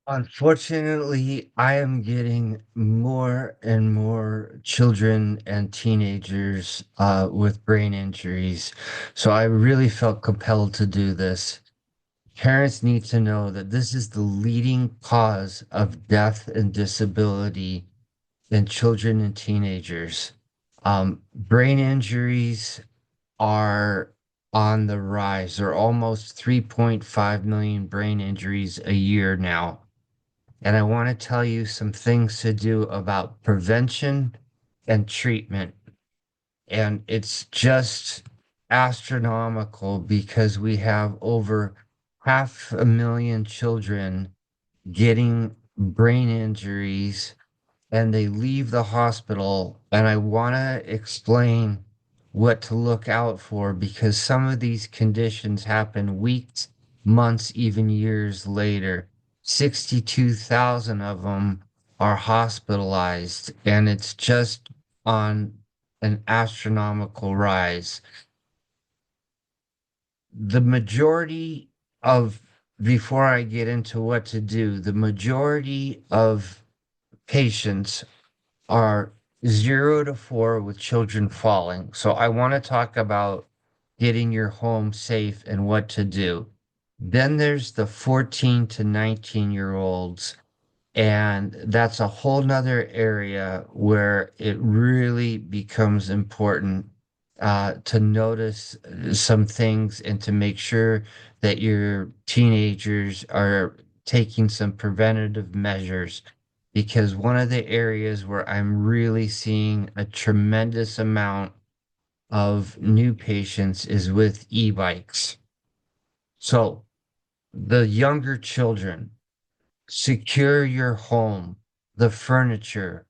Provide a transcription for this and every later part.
Unfortunately, I am getting more and more children and teenagers with brain injuries. So I really felt compelled to do this. Parents need to know that this is the leading cause of death and disability in children and teenagers. Brain injuries are on the rise. There are almost 3.5 million brain injuries a year now. And I want to tell you some things to do about prevention and treatment. And it's just astronomical because we have over 500,000 children getting brain injuries and they leave the hospital. And I want to explain what to look out for because some of these conditions happen weeks, months, even years later. 62,000 of them are hospitalized, and it's just on an astronomical rise. The majority of, before I get into what to do, the majority of patients are 0 to 4 with children falling. So I want to talk about getting your home safe and what to do. Then there's the 14 to 19-year olds, and that's a whole nother area where it really becomes important to notice some things and to make sure that your teenagers are taking some preventative measures. Because one of the areas where I'm really seeing a tremendous amount of new patients is with e-bikes. So the younger children, secure your home, the furniture,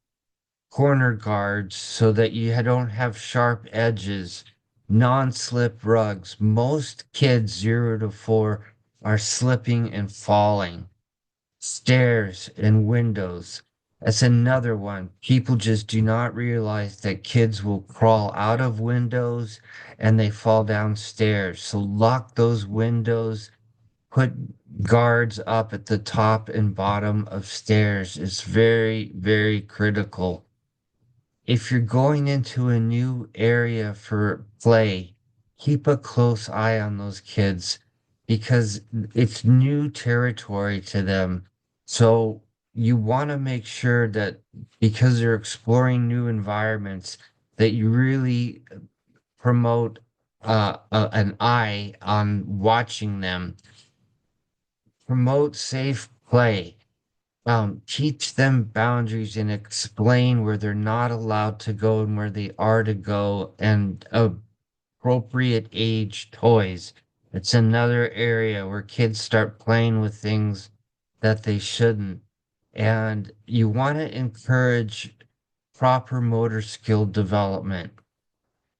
corner guards so that you don't have sharp edges, non-slip rugs. Most kids 0 to 4 are slipping and falling. Stairs and windows. That's another one. People just do not realize that kids will crawl out of windows and they fall downstairs. So lock those windows, put guards up at the top and bottom of stairs. It's very, very critical. If you're going into a new area for play, keep a close eye on those kids because it's new territory to them. So you want to make sure that because they're exploring new environments, that you really promote an eye on watching them, promote safe play. Teach them boundaries and explain where they're not allowed to go and where they are to go, and appropriate age toys. It's another area where kids start playing with things that they shouldn't. And you want to encourage proper motor skill development,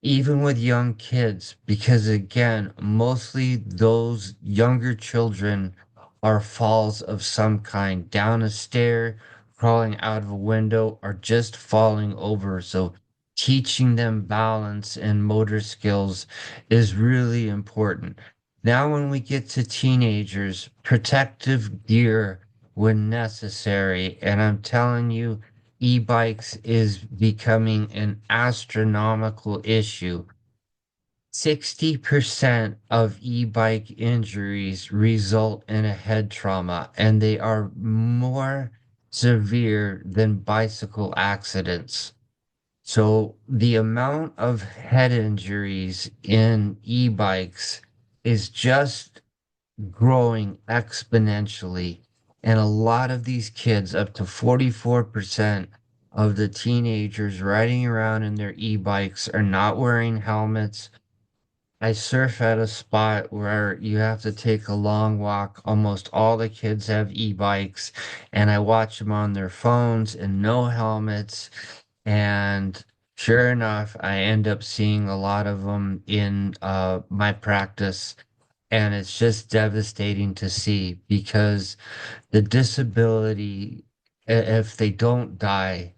even with young kids, because again, mostly those younger children are falls of some kind, down a stair, crawling out of a window, or just falling over. So teaching them balance and motor skills is really important. Now, when we get to teenagers, protective gear when necessary, and I'm telling you, e-bikes is becoming an astronomical issue. 60% of e-bike injuries result in a head trauma, and they are more severe than bicycle accidents. So the amount of head injuries in e-bikes is just growing exponentially. And a lot of these kids, up to 44% of the teenagers riding around in their e-bikes, are not wearing helmets. I surf at a spot where you have to take a long walk. Almost all the kids have e-bikes, and I watch them on their phones and no helmets. And sure enough, I end up seeing a lot of them in my practice. And it's just devastating to see because the disability, if they don't die,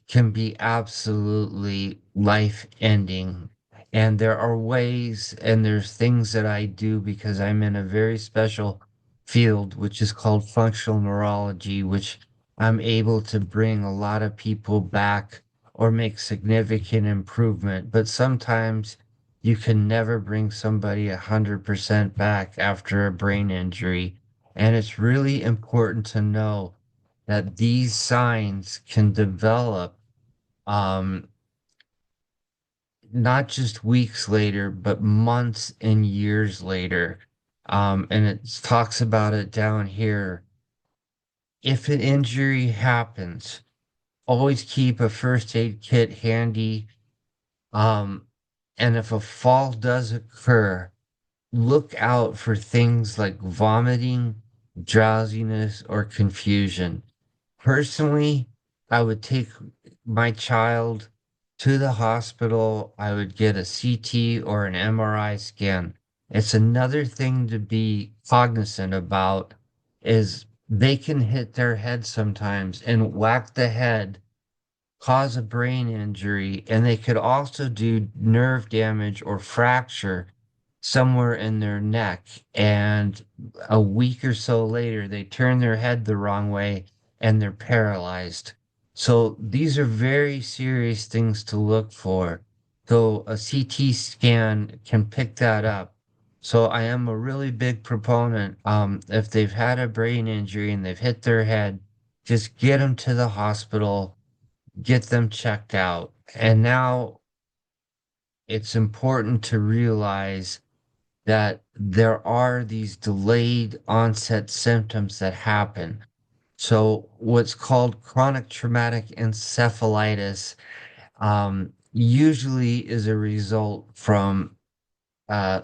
can be absolutely life ending. And there are ways and there's things that I do because I'm in a very special field, which is called functional neurology, which I'm able to bring a lot of people back or make significant improvement. But sometimes you can never bring somebody 100% back after a brain injury. And it's really important to know that these signs can develop um, not just weeks later, but months and years later. And it talks about it down here. If an injury happens, always keep a first aid kit handy. Um, and if a fall does occur, look out for things like vomiting, drowsiness, or confusion. Personally, I would take my child to the hospital. I would get a CT or an MRI scan. It's another thing to be cognizant about is they can hit their head sometimes and whack the head, cause a brain injury, and they could also do nerve damage or fracture somewhere in their neck. And a week or so later, they turn their head the wrong way and they're paralyzed. So these are very serious things to look for. So a CT scan can pick that up. So I am a really big proponent. If they've had a brain injury and they've hit their head, just get them to the hospital, get them checked out. And now it's important to realize that there are these delayed onset symptoms that happen. So, what's called chronic traumatic encephalitis usually is a result from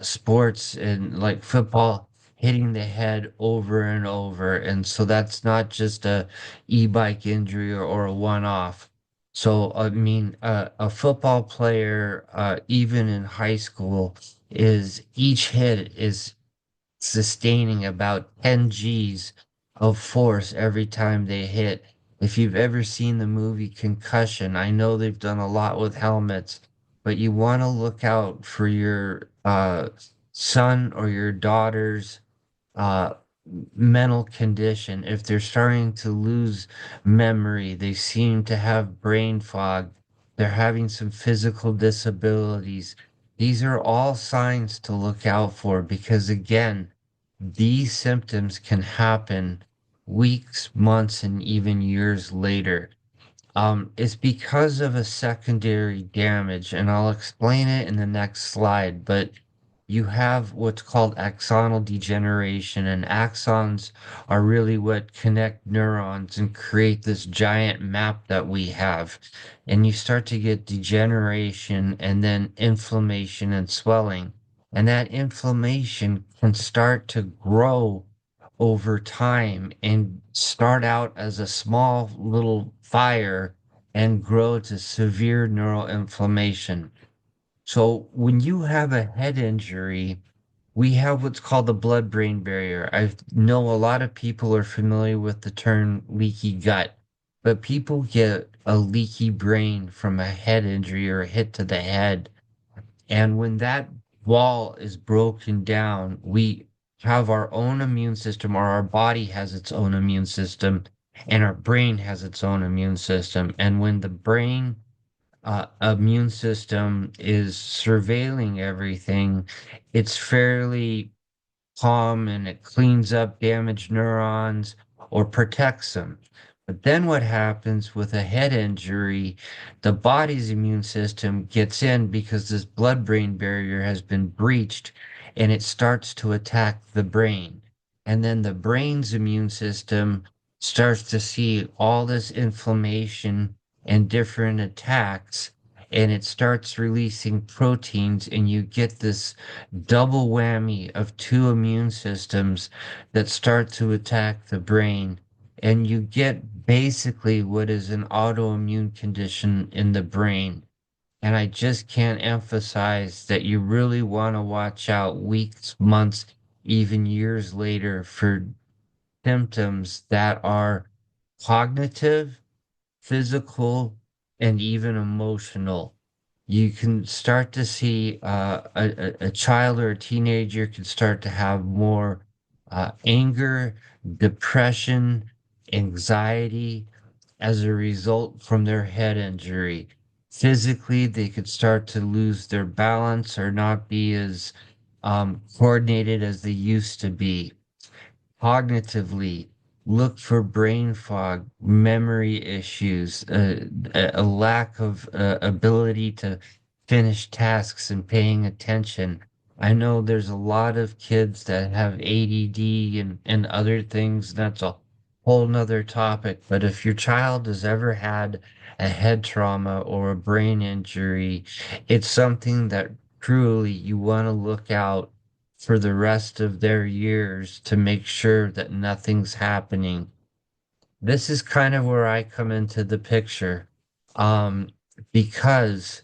sports and like football hitting the head over and over. And so that's not just a e-bike injury or a one-off. So, I mean, a football player, even in high school, is each hit is sustaining about 10 G's of force every time they hit. If you've ever seen the movie Concussion, I know they've done a lot with helmets, but you want to look out for your son or your daughter's uh, mental condition. If they're starting to lose memory, they seem to have brain fog, they're having some physical disabilities. These are all signs to look out for because, again, these symptoms can happen weeks, months, and even years later. It's because of a secondary damage, and I'll explain it in the next slide, but you have what's called axonal degeneration, and axons are really what connect neurons and create this giant map that we have. And you start to get degeneration and then inflammation and swelling. And that inflammation can start to grow over time and start out as a small little fire and grow to severe neural inflammation. So when you have a head injury, we have what's called the blood-brain barrier. I know a lot of people are familiar with the term leaky gut, but people get a leaky brain from a head injury or a hit to the head. And when that wall is broken down, we have our own immune system, or our body has its own immune system, and our brain has its own immune system. And when the brain immune system is surveilling everything, it's fairly calm and it cleans up damaged neurons or protects them. But then what happens with a head injury, the body's immune system gets in because this blood-brain barrier has been breached and it starts to attack the brain. And then the brain's immune system starts to see all this inflammation and different attacks, and it starts releasing proteins, and you get this double whammy of two immune systems that start to attack the brain. And you get basically what is an autoimmune condition in the brain. And I just can't emphasize that you really want to watch out weeks, months, even years later for symptoms that are cognitive, physical, and even emotional. You can start to see a child or a teenager can start to have more anger, depression, anxiety as a result from their head injury. Physically, they could start to lose their balance or not be as coordinated as they used to be. Cognitively, look for brain fog, memory issues, a lack of ability to finish tasks and paying attention. I know there's a lot of kids that have ADD and other things. That's a whole nother topic. But if your child has ever had a head trauma or a brain injury, it's something that truly you want to look out for the rest of their years to make sure that nothing's happening. This is kind of where I come into the picture, um, because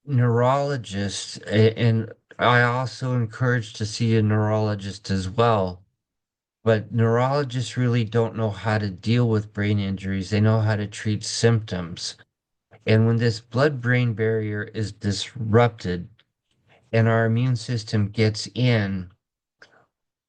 neurologists, and I also encourage to see a neurologist as well, but neurologists really don't know how to deal with brain injuries. They know how to treat symptoms. And when this blood-brain barrier is disrupted and our immune system gets in,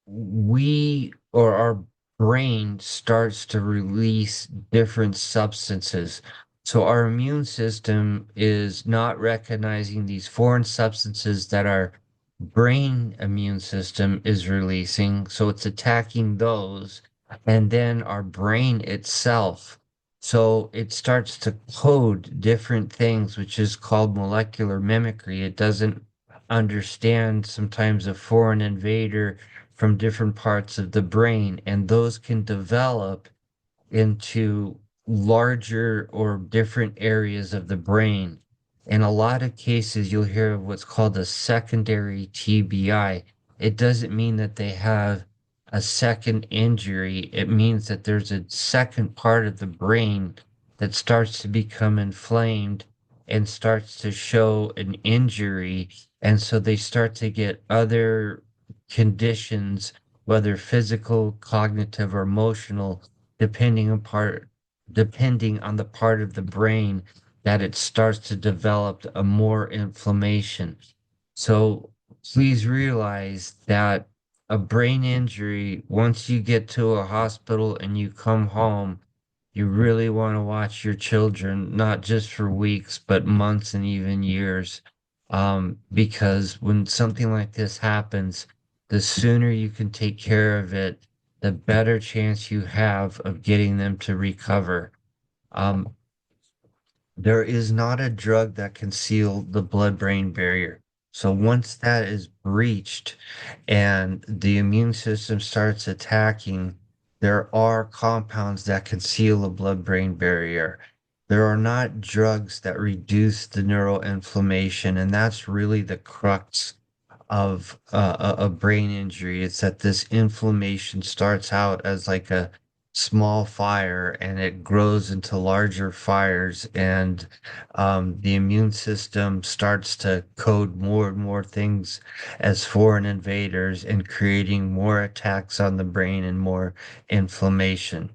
we or our brain starts to release different substances. So our immune system is not recognizing these foreign substances that our brain immune system is releasing. So it's attacking those. And then our brain itself. So it starts to code different things, which is called molecular mimicry. It doesn't understand sometimes a foreign invader from different parts of the brain, and those can develop into larger or different areas of the brain. In a lot of cases, you'll hear of what's called a secondary TBI. It doesn't mean that they have a second injury. It means that there's a second part of the brain that starts to become inflamed and starts to show an injury. And so they start to get other conditions, whether physical, cognitive, or emotional, depending on part depending on the part of the brain that it starts to develop a more inflammation. So please realize that a brain injury, once you get to a hospital and you come home, you really want to watch your children, not just for weeks, but months and even years. Because when something like this happens, the sooner you can take care of it, the better chance you have of getting them to recover. Um, there is not a drug that can seal the blood-brain barrier. So once that is breached and the immune system starts attacking, there are compounds that can seal a blood-brain barrier. There are not drugs that reduce the neuroinflammation, and that's really the crux of a brain injury. It's that this inflammation starts out as like a small fire and it grows into larger fires, and the immune system starts to code more and more things as foreign invaders and creating more attacks on the brain and more inflammation.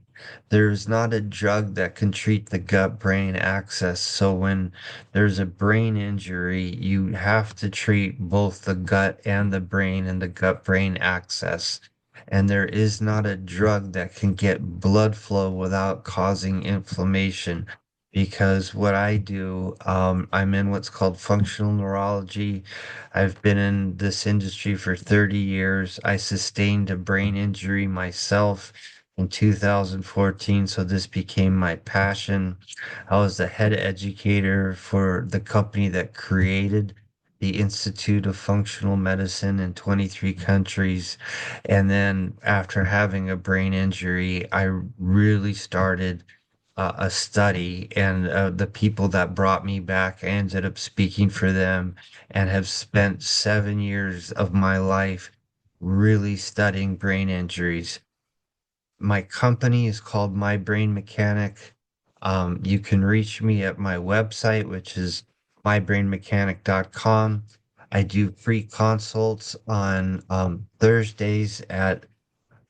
There's not a drug that can treat the gut-brain axis. So when there's a brain injury, you have to treat both the gut and the brain and the gut-brain axis. And there is not a drug that can get blood flow without causing inflammation. Because what I do, I'm in what's called functional neurology. I've been in this industry for 30 years. I sustained a brain injury myself in 2014, so this became my passion. I was the head educator for the company that created the Institute of Functional Medicine in 23 countries. And then after having a brain injury, I really started a study, and the people that brought me back, I ended up speaking for them and have spent 7 years of my life really studying brain injuries. My company is called My Brain Mechanic. You can reach me at my website, which is mybrainmechanic.com. I do free consults on Thursdays at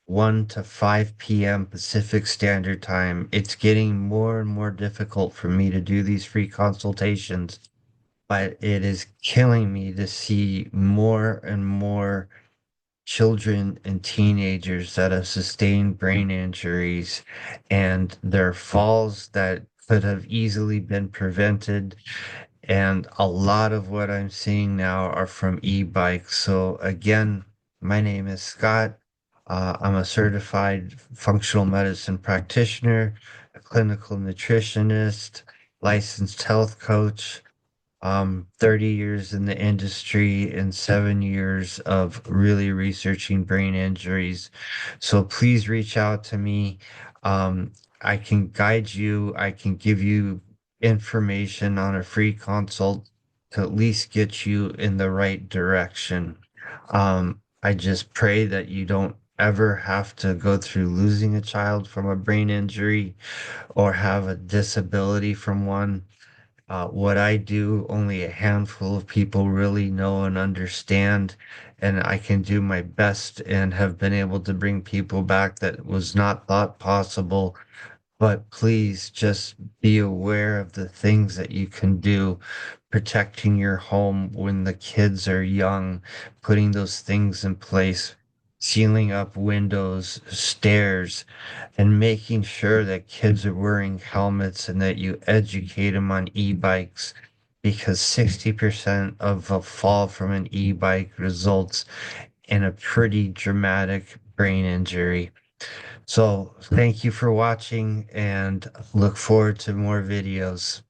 1 to 5 p.m. Pacific Standard Time. It's getting more and more difficult for me to do these free consultations, but it is killing me to see more and more children and teenagers that have sustained brain injuries and their falls that could have easily been prevented. And a lot of what I'm seeing now are from e-bikes. So again, my name is Scott. I'm a certified functional medicine practitioner, a clinical nutritionist, licensed health coach, 30 years in the industry and 7 years of really researching brain injuries. So please reach out to me. Um, I can guide you, I can give you information on a free consult to at least get you in the right direction. I just pray that you don't ever have to go through losing a child from a brain injury or have a disability from one. What I do, only a handful of people really know and understand, and I can do my best and have been able to bring people back that was not thought possible. But please just be aware of the things that you can do, protecting your home when the kids are young, putting those things in place, sealing up windows, stairs, and making sure that kids are wearing helmets and that you educate them on e-bikes because 60% of a fall from an e-bike results in a pretty dramatic brain injury. So thank you for watching and look forward to more videos.